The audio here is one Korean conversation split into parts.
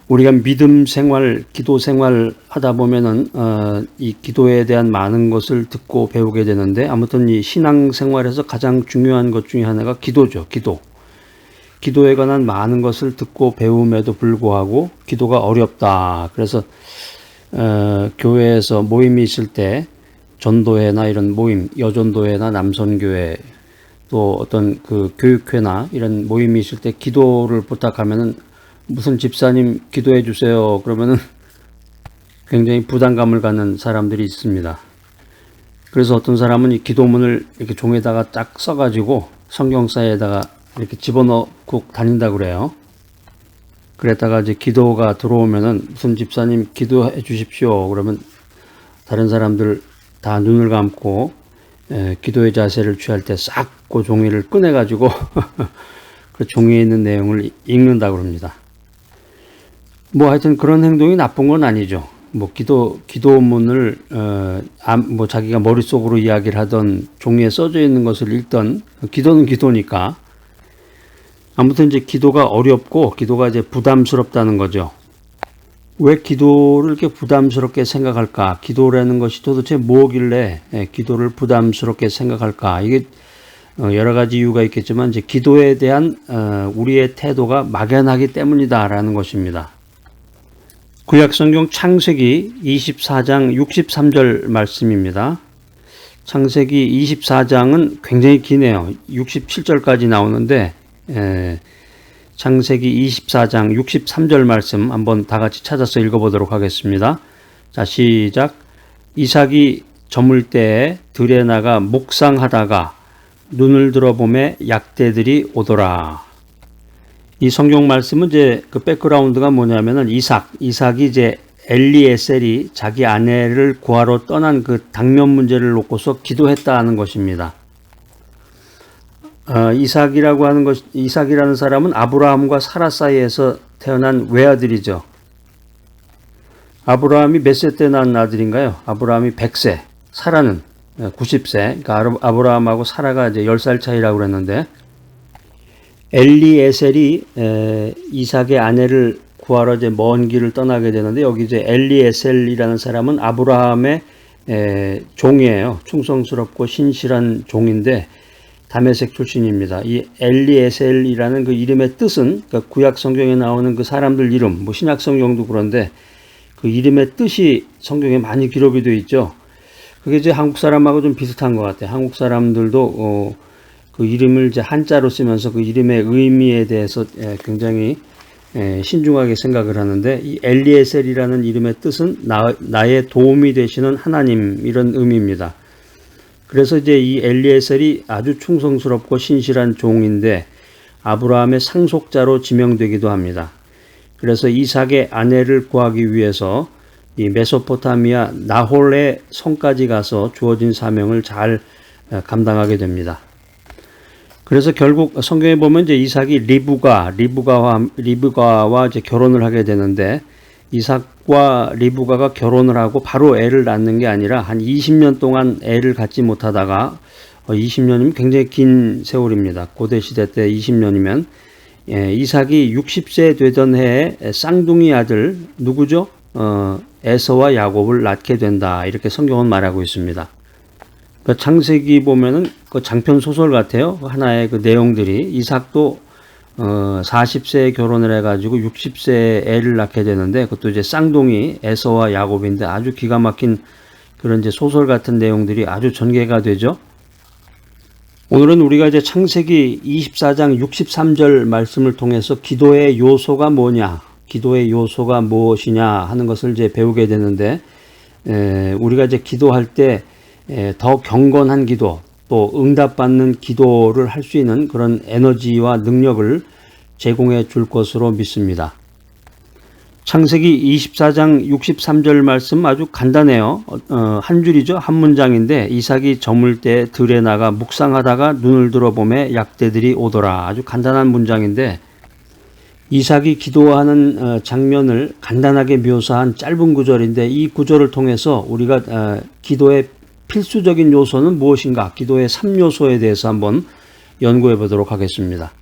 우리가 믿음 생활, 기도 생활 하다 보면은 이 기도에 대한 많은 것을 듣고 배우게 되는데, 아무튼 이 신앙 생활에서 가장 중요한 것 중에 하나가 기도죠. 기도에 관한 많은 것을 듣고 배움에도 불구하고 기도가 어렵다. 그래서 교회에서 모임이 있을 때 전도회나 이런 모임, 여전도회나 남선교회, 또 어떤 그 교육회나 이런 모임이 있을 때 기도를 부탁하면은 무슨 집사님 기도해 주세요. 그러면은 굉장히 부담감을 갖는 사람들이 있습니다. 그래서 어떤 사람은 이 기도문을 이렇게 종에다가 쫙 써가지고 성경사에다가 이렇게 집어넣고 다닌다 그래요. 그랬다가 이제 기도가 들어오면은 무슨 집사님 기도해 주십시오. 그러면 다른 사람들 다 눈을 감고 기도의 자세를 취할 때 싹 그 종이를 꺼내가지고 그 종이에 있는 내용을 읽는다 그럽니다. 뭐 하여튼 그런 행동이 나쁜 건 아니죠. 뭐 기도문을 뭐 자기가 머릿속으로 이야기를 하던 종이에 써져 있는 것을 읽던, 기도는 기도니까. 아무튼 이제 기도가 어렵고 기도가 이제 부담스럽다는 거죠. 왜 기도를 이렇게 부담스럽게 생각할까? 기도라는 것이 도대체 뭐길래 기도를 부담스럽게 생각할까? 이게 여러 가지 이유가 있겠지만 이제 기도에 대한 우리의 태도가 막연하기 때문이다라는 것입니다. 구약성경 창세기 24장 63절 말씀입니다. 창세기 24장은 굉장히 기네요. 67절까지 나오는데 창세기 24장 63절 말씀 한번 다 같이 찾아서 읽어보도록 하겠습니다. 자, 시작. 이삭이 저물 때에 들에 나가 목상하다가 눈을 들어보매 약대들이 오더라. 이 성경 말씀은 이제 그 백그라운드가 뭐냐면은 이삭이 이제 엘리에셀이 자기 아내를 구하러 떠난 그 당면 문제를 놓고서 기도했다는 것입니다. 이삭이라는 사람은 아브라함과 사라 사이에서 태어난 외아들이죠. 아브라함이 몇 세 때 낳은 아들인가요? 아브라함이 100세, 사라는 90세. 그러니까 아브라함하고 사라가 이제 10살 차이라고 그랬는데, 엘리에셀이 이삭의 아내를 구하러 이제 먼 길을 떠나게 되는데, 여기 이제 엘리에셀이라는 사람은 아브라함의 종이에요. 충성스럽고 신실한 종인데 다메섹 출신입니다. 이 엘리에셀이라는 그 이름의 뜻은, 그러니까 구약 성경에 나오는 그 사람들 이름, 뭐 신약 성경도 그런데 그 이름의 뜻이 성경에 많이 기록이 되어 있죠. 그게 이제 한국 사람하고 좀 비슷한 것 같아요. 한국 사람들도 그 이름을 이제 한자로 쓰면서 그 이름의 의미에 대해서 굉장히 신중하게 생각을 하는데, 이 엘리에셀이라는 이름의 뜻은 나의 도움이 되시는 하나님, 이런 의미입니다. 그래서 이제 이 엘리에셀이 아주 충성스럽고 신실한 종인데 아브라함의 상속자로 지명되기도 합니다. 그래서 이삭의 아내를 구하기 위해서 이 메소포타미아 나홀의 성까지 가서 주어진 사명을 잘 감당하게 됩니다. 그래서 결국 성경에 보면 이제 이삭이 리브가와 이제 결혼을 하게 되는데, 이삭과 리브가가 결혼을 하고 바로 애를 낳는 게 아니라 한 20년 동안 애를 갖지 못하다가 20년이면 굉장히 긴 세월입니다. 고대 시대 때 20년이면 이삭이 60세 되던 해에 쌍둥이 아들 누구죠? 에서와 야곱을 낳게 된다. 이렇게 성경은 말하고 있습니다. 그 창세기 보면은 그 장편 소설 같아요. 하나의 그 내용들이. 이삭도 40세에 결혼을 해가지고 60세에 애를 낳게 되는데, 그것도 이제 쌍둥이 에서와 야곱인데 아주 기가 막힌 그런 이제 소설 같은 내용들이 아주 전개가 되죠. 오늘은 우리가 이제 창세기 24장 63절 말씀을 통해서 기도의 요소가 뭐냐, 기도의 요소가 무엇이냐 하는 것을 이제 배우게 되는데, 우리가 이제 기도할 때 더 경건한 기도, 또 응답받는 기도를 할 수 있는 그런 에너지와 능력을 제공해 줄 것으로 믿습니다. 창세기 24장 63절 말씀 아주 간단해요. 한 줄이죠. 한 문장인데, 이삭이 저물 때 들에 나가 묵상하다가 눈을 들어보매 약대들이 오더라. 아주 간단한 문장인데, 이삭이 기도하는 장면을 간단하게 묘사한 짧은 구절인데, 이 구절을 통해서 우리가 기도의 필수적인 요소는 무엇인가, 기도의 3요소에 대해서 한번 연구해 보도록 하겠습니다.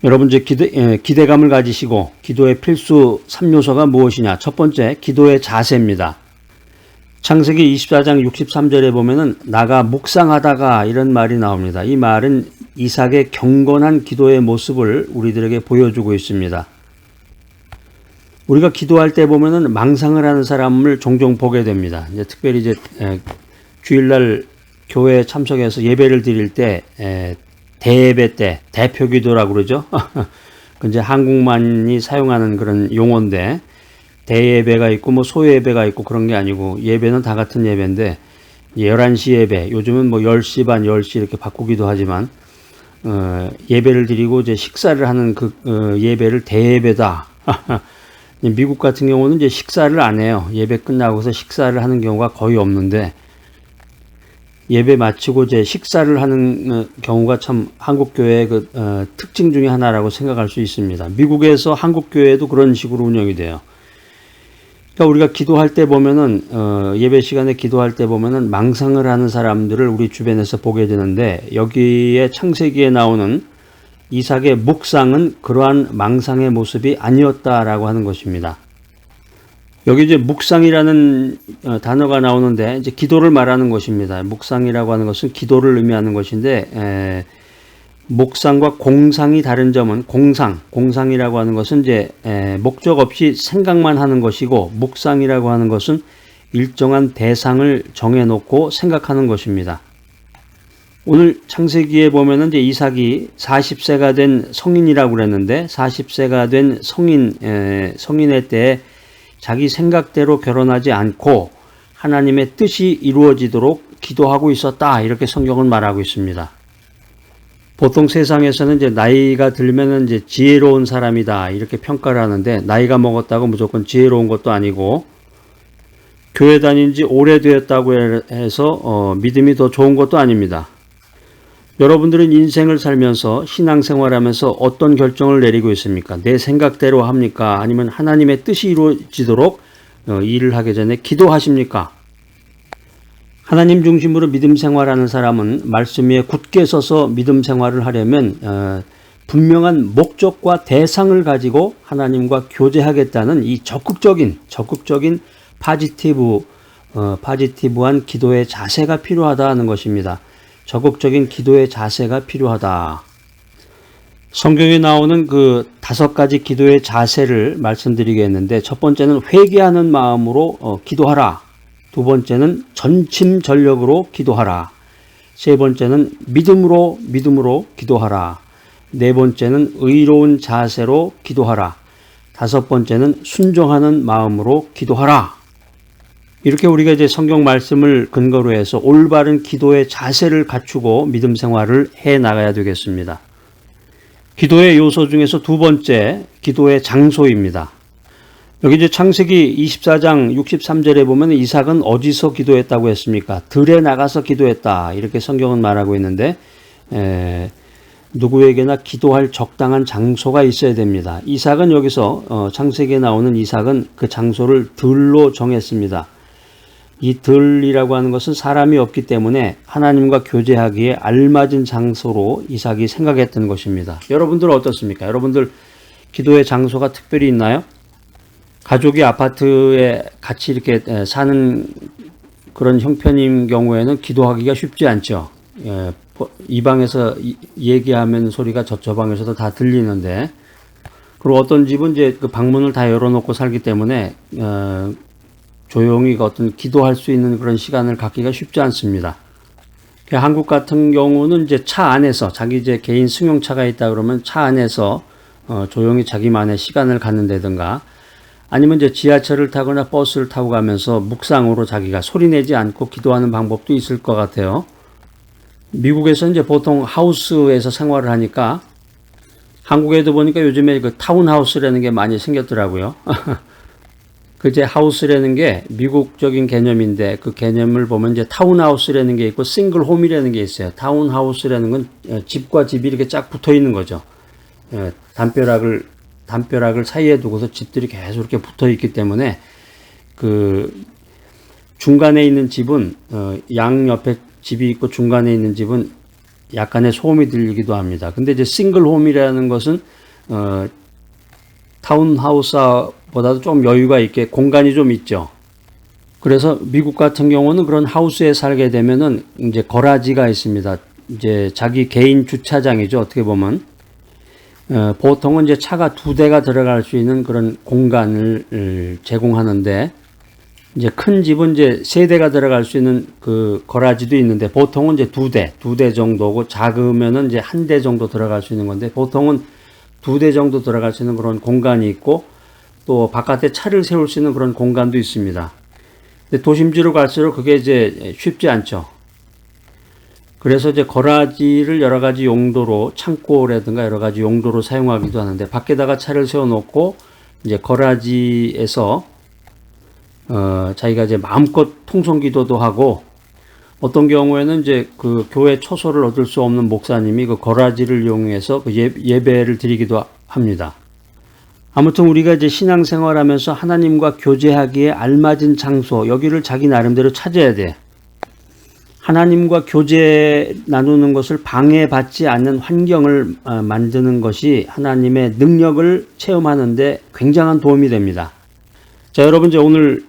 여러분 이제 기대감을 가지시고 기도의 필수 3요소가 무엇이냐? 첫 번째, 기도의 자세입니다. 창세기 24장 63절에 보면은 나가 묵상하다가 이런 말이 나옵니다. 이 말은 이삭의 경건한 기도의 모습을 우리들에게 보여주고 있습니다. 우리가 기도할 때 보면은 망상을 하는 사람을 종종 보게 됩니다. 이제 특별히 이제 주일날 교회에 참석해서 예배를 드릴 때 대예배 때 대표 기도라고 그러죠. 그 이제 한국만이 사용하는 그런 용어인데 대예배가 있고 뭐 소예배가 있고 그런 게 아니고 예배는 다 같은 예배인데 11시 예배, 요즘은 뭐 10시 반, 10시 이렇게 바꾸기도 하지만 예배를 드리고 이제 식사를 하는 그 예배를 대예배다. 미국 같은 경우는 이제 식사를 안 해요. 예배 끝나고서 식사를 하는 경우가 거의 없는데 예배 마치고 이제 식사를 하는 경우가 참 한국 교회의 특징 중에 하나라고 생각할 수 있습니다. 미국에서 한국 교회도 그런 식으로 운영이 돼요. 그러니까 우리가 기도할 때 보면은 예배 시간에 기도할 때 보면은 망상을 하는 사람들을 우리 주변에서 보게 되는데 여기에 창세기에 나오는 이삭의 묵상은 그러한 망상의 모습이 아니었다라고 하는 것입니다. 여기 이제 묵상이라는 단어가 나오는데 이제 기도를 말하는 것입니다. 묵상이라고 하는 것은 기도를 의미하는 것인데 묵상과 공상이 다른 점은 공상이라고 하는 것은 이제 목적 없이 생각만 하는 것이고 묵상이라고 하는 것은 일정한 대상을 정해놓고 생각하는 것입니다. 오늘 창세기에 보면은 이제 이삭이 40세가 된 성인이라고 그랬는데 40세가 된 성인의 때에 자기 생각대로 결혼하지 않고 하나님의 뜻이 이루어지도록 기도하고 있었다. 이렇게 성경은 말하고 있습니다. 보통 세상에서는 이제 나이가 들면은 이제 지혜로운 사람이다. 이렇게 평가를 하는데 나이가 먹었다고 무조건 지혜로운 것도 아니고 교회 다닌 지 오래되었다고 해서 믿음이 더 좋은 것도 아닙니다. 여러분들은 인생을 살면서 신앙생활하면서 어떤 결정을 내리고 있습니까? 내 생각대로 합니까? 아니면 하나님의 뜻이 이루어지도록 일을 하기 전에 기도하십니까? 하나님 중심으로 믿음 생활하는 사람은 말씀 위에 굳게 서서 믿음 생활을 하려면 분명한 목적과 대상을 가지고 하나님과 교제하겠다는 이 적극적인 파지티브한 기도의 자세가 필요하다는 것입니다. 적극적인 기도의 자세가 필요하다. 성경에 나오는 그 5가지 기도의 자세를 말씀드리겠는데 첫 번째는 회개하는 마음으로 기도하라. 두 번째는 전심전력으로 기도하라. 세 번째는 믿음으로 기도하라. 네 번째는 의로운 자세로 기도하라. 다섯 번째는 순종하는 마음으로 기도하라. 이렇게 우리가 이제 성경 말씀을 근거로 해서 올바른 기도의 자세를 갖추고 믿음 생활을 해 나가야 되겠습니다. 기도의 요소 중에서 두 번째, 기도의 장소입니다. 여기 이제 창세기 24장 63절에 보면 이삭은 어디서 기도했다고 했습니까? 들에 나가서 기도했다. 이렇게 성경은 말하고 있는데 누구에게나 기도할 적당한 장소가 있어야 됩니다. 이삭은 여기서 창세기에 나오는 이삭은 그 장소를 들로 정했습니다. 이 들이라고 하는 것은 사람이 없기 때문에 하나님과 교제하기에 알맞은 장소로 이삭이 생각했던 것입니다. 여러분들은 어떻습니까? 여러분들 기도의 장소가 특별히 있나요? 가족이 아파트에 같이 이렇게 사는 그런 형편인 경우에는 기도하기가 쉽지 않죠. 이 방에서 얘기하면 소리가 저 방에서도 다 들리는데, 그리고 어떤 집은 이제 그 방문을 다 열어놓고 살기 때문에 조용히 어떤 기도할 수 있는 그런 시간을 갖기가 쉽지 않습니다. 한국 같은 경우는 이제 차 안에서 자기 이제 개인 승용차가 있다 그러면 차 안에서 조용히 자기만의 시간을 갖는다든가 아니면 이제 지하철을 타거나 버스를 타고 가면서 묵상으로 자기가 소리내지 않고 기도하는 방법도 있을 것 같아요. 미국에서 이제 보통 하우스에서 생활을 하니까 한국에도 보니까 요즘에 그 타운하우스라는 게 많이 생겼더라고요. 그 이제 하우스라는 게 미국적인 개념인데 그 개념을 보면 이제 타운하우스라는 게 있고 싱글홈이라는 게 있어요. 타운하우스라는 건 집과 집이 이렇게 쫙 붙어 있는 거죠. 담벼락을 사이에 두고서 집들이 계속 이렇게 붙어 있기 때문에 그 중간에 있는 집은 양 옆에 집이 있고 중간에 있는 집은 약간의 소음이 들리기도 합니다. 근데 이제 싱글홈이라는 것은 타운하우스보다도 좀 여유가 있게 공간이 좀 있죠. 그래서 미국 같은 경우는 그런 하우스에 살게 되면은 이제 거라지가 있습니다. 이제 자기 개인 주차장이죠. 어떻게 보면. 보통은 이제 차가 2대가 들어갈 수 있는 그런 공간을 제공하는데, 이제 큰 집은 이제 3대가 들어갈 수 있는 그 거라지도 있는데, 보통은 이제 2대 정도고, 작으면은 이제 1대 정도 들어갈 수 있는 건데, 보통은 2대 정도 들어갈 수 있는 그런 공간이 있고, 또 바깥에 차를 세울 수 있는 그런 공간도 있습니다. 근데 도심지로 갈수록 그게 이제 쉽지 않죠. 그래서 이제 거라지를 여러 가지 용도로, 창고라든가 여러 가지 용도로 사용하기도 하는데, 밖에다가 차를 세워놓고 이제 거라지에서 자기가 이제 마음껏 통성기도도 하고, 어떤 경우에는 이제 그 교회 초소를 얻을 수 없는 목사님이 그 거라지를 이용해서 그 예배를 드리기도 합니다. 아무튼 우리가 이제 신앙생활하면서 하나님과 교제하기에 알맞은 장소, 여기를 자기 나름대로 찾아야 돼. 하나님과 교제 나누는 것을 방해받지 않는 환경을 만드는 것이 하나님의 능력을 체험하는데 굉장한 도움이 됩니다. 자, 여러분 이제 오늘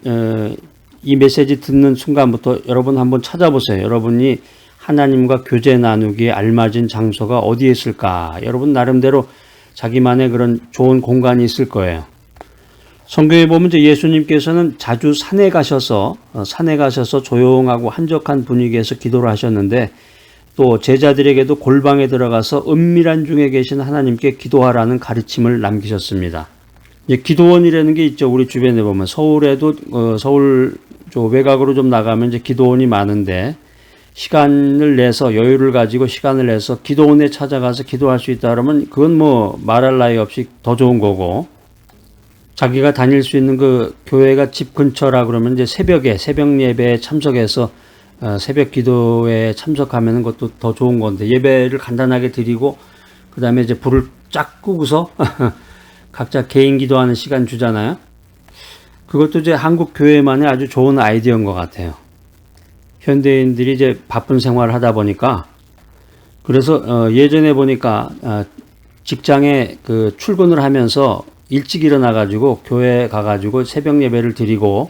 이 메시지 듣는 순간부터 여러분 한번 찾아보세요. 여러분이 하나님과 교제 나누기에 알맞은 장소가 어디에 있을까? 여러분 나름대로 자기만의 그런 좋은 공간이 있을 거예요. 성경에 보면 이제 예수님께서는 자주 산에 가셔서 조용하고 한적한 분위기에서 기도를 하셨는데, 또 제자들에게도 골방에 들어가서 은밀한 중에 계신 하나님께 기도하라는 가르침을 남기셨습니다. 이제 기도원이라는 게 있죠. 우리 주변에 보면 서울에도 서울 외곽으로 좀 나가면 이제 기도원이 많은데, 시간을 내서 여유를 가지고 시간을 내서 기도원에 찾아가서 기도할 수 있다 그러면 그건 뭐 말할 나위 없이 더 좋은 거고, 자기가 다닐 수 있는 그 교회가 집 근처라 그러면 이제 새벽 예배에 참석해서 새벽 기도에 참석하면 그것도 더 좋은 건데, 예배를 간단하게 드리고 그 다음에 이제 불을 쫙 끄고서 각자 개인 기도하는 시간 주잖아요. 그것도 이제 한국 교회만의 아주 좋은 아이디어인 것 같아요. 현대인들이 이제 바쁜 생활을 하다 보니까, 그래서 예전에 보니까 직장에 그 출근을 하면서 일찍 일어나가지고 교회 가가지고 새벽 예배를 드리고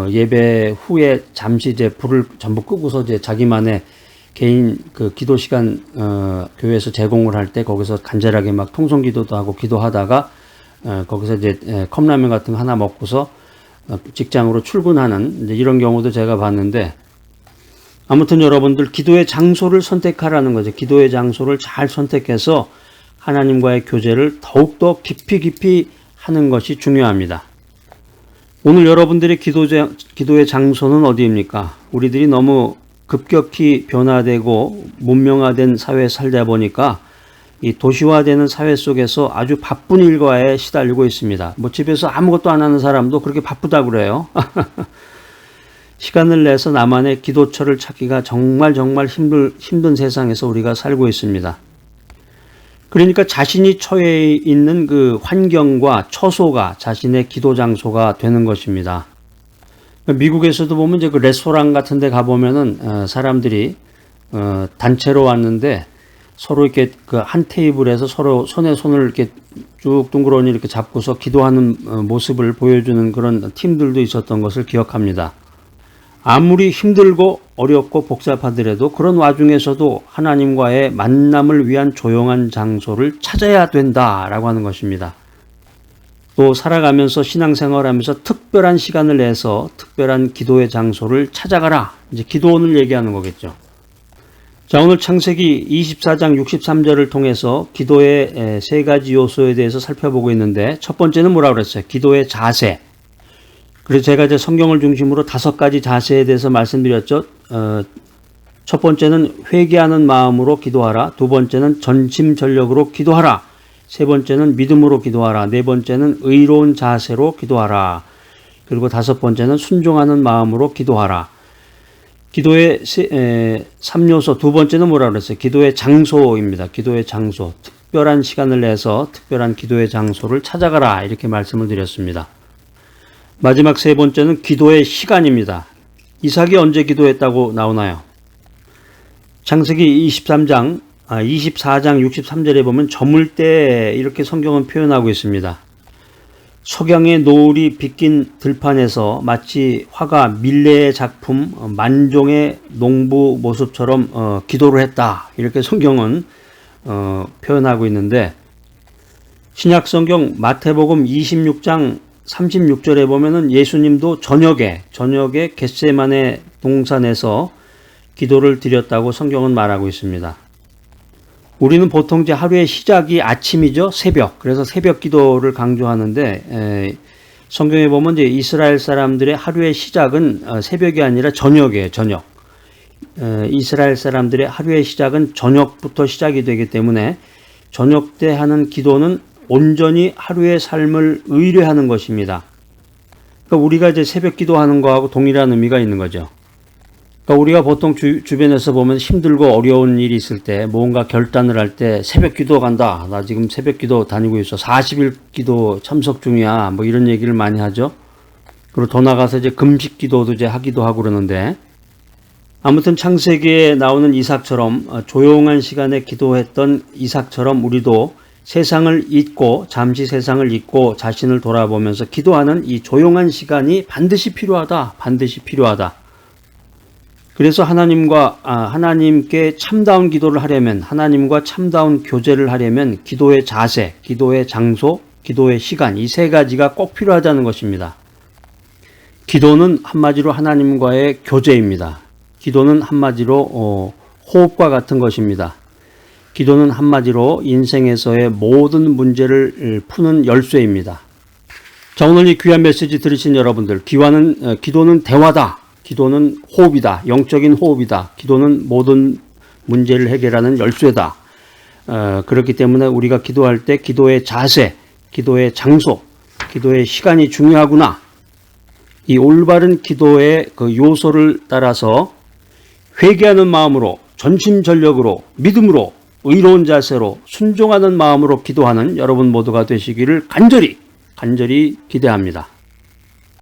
예배 후에 잠시 이제 불을 전부 끄고서 이제 자기만의 개인 그 기도 시간 교회에서 제공을 할 때 거기서 간절하게 막 통성기도도 하고 기도하다가 거기서 이제 컵라면 같은 거 하나 먹고서 직장으로 출근하는 이제 이런 경우도 제가 봤는데, 아무튼 여러분들 기도의 장소를 선택하라는 거죠. 기도의 장소를 잘 선택해서 하나님과의 교제를 더욱더 깊이 하는 것이 중요합니다. 오늘 여러분들의 기도의 장소는 어디입니까? 우리들이 너무 급격히 변화되고 문명화된 사회에 살다 보니까 이 도시화되는 사회 속에서 아주 바쁜 일과에 시달리고 있습니다. 뭐 집에서 아무것도 안 하는 사람도 그렇게 바쁘다고 그래요. 시간을 내서 나만의 기도처를 찾기가 정말 힘든 세상에서 우리가 살고 있습니다. 그러니까 자신이 처해 있는 그 환경과 처소가 자신의 기도 장소가 되는 것입니다. 미국에서도 보면 이제 그 레스토랑 같은 데 가보면은 사람들이 단체로 왔는데 서로 이렇게 그 한 테이블에서 서로 손에 손을 이렇게 쭉 둥그러니 이렇게 잡고서 기도하는 모습을 보여주는 그런 팀들도 있었던 것을 기억합니다. 아무리 힘들고 어렵고 복잡하더라도 그런 와중에서도 하나님과의 만남을 위한 조용한 장소를 찾아야 된다라고 하는 것입니다. 또 살아가면서 신앙생활하면서 특별한 시간을 내서 특별한 기도의 장소를 찾아가라. 이제 기도원을 얘기하는 거겠죠. 자, 오늘 창세기 24장 63절을 통해서 기도의 세 가지 요소에 대해서 살펴보고 있는데, 첫 번째는 뭐라고 그랬어요? 기도의 자세. 그래서 제가 이제 성경을 중심으로 5가지 자세에 대해서 말씀드렸죠. 첫 번째는 회개하는 마음으로 기도하라. 두 번째는 전심전력으로 기도하라. 세 번째는 믿음으로 기도하라. 네 번째는 의로운 자세로 기도하라. 그리고 5번째는 순종하는 마음으로 기도하라. 기도의 3요소, 두 번째는 뭐라고 그랬어요? 기도의 장소입니다. 기도의 장소. 특별한 시간을 내서 특별한 기도의 장소를 찾아가라. 이렇게 말씀을 드렸습니다. 마지막 세 번째는 기도의 시간입니다. 이삭이 언제 기도했다고 나오나요? 창세기 23장 24장 63절에 보면 저물 때 이렇게 성경은 표현하고 있습니다. 석양의 노을이 빗긴 들판에서 마치 화가 밀레의 작품 만종의 농부 모습처럼 기도를 했다. 이렇게 성경은 표현하고 있는데 신약 성경 마태복음 26장 36절에 보면은 예수님도 저녁에 겟세마네 동산에서 기도를 드렸다고 성경은 말하고 있습니다. 우리는 보통 이제 하루의 시작이 아침이죠. 새벽. 그래서 새벽 기도를 강조하는데 성경에 보면 이제 이스라엘 사람들의 하루의 시작은 새벽이 아니라 저녁이에요. 저녁. 이스라엘 사람들의 하루의 시작은 저녁부터 시작이 되기 때문에 저녁 때 하는 기도는 온전히 하루의 삶을 의뢰하는 것입니다. 그러니까 우리가 이제 새벽 기도하는 거하고 동일한 의미가 있는 거죠. 그러니까 우리가 보통 주변에서 보면 힘들고 어려운 일이 있을 때 뭔가 결단을 할 때 새벽 기도 간다. 나 지금 새벽 기도 다니고 있어. 40일 기도 참석 중이야. 뭐 이런 얘기를 많이 하죠. 그리고 더 나가서 이제 금식 기도도 이제 하기도 하고 그러는데 아무튼 창세기에 나오는 이삭처럼 조용한 시간에 기도했던 이삭처럼 우리도 세상을 잊고 잠시 세상을 잊고 자신을 돌아보면서 기도하는 이 조용한 시간이 반드시 필요하다. 반드시 필요하다. 그래서 하나님께 참다운 기도를 하려면 하나님과 참다운 교제를 하려면 기도의 자세, 기도의 장소, 기도의 시간 이 세 가지가 꼭 필요하다는 것입니다. 기도는 한마디로 하나님과의 교제입니다. 기도는 한마디로 호흡과 같은 것입니다. 기도는 한마디로 인생에서의 모든 문제를 푸는 열쇠입니다. 자, 오늘 이 귀한 메시지 들으신 여러분들, 기도는 대화다. 기도는 호흡이다. 영적인 호흡이다. 기도는 모든 문제를 해결하는 열쇠다. 그렇기 때문에 우리가 기도할 때 기도의 자세, 기도의 장소, 기도의 시간이 중요하구나. 이 올바른 기도의 그 요소를 따라서 회개하는 마음으로, 전심전력으로, 믿음으로, 의로운 자세로, 순종하는 마음으로 기도하는 여러분 모두가 되시기를 간절히 기대합니다.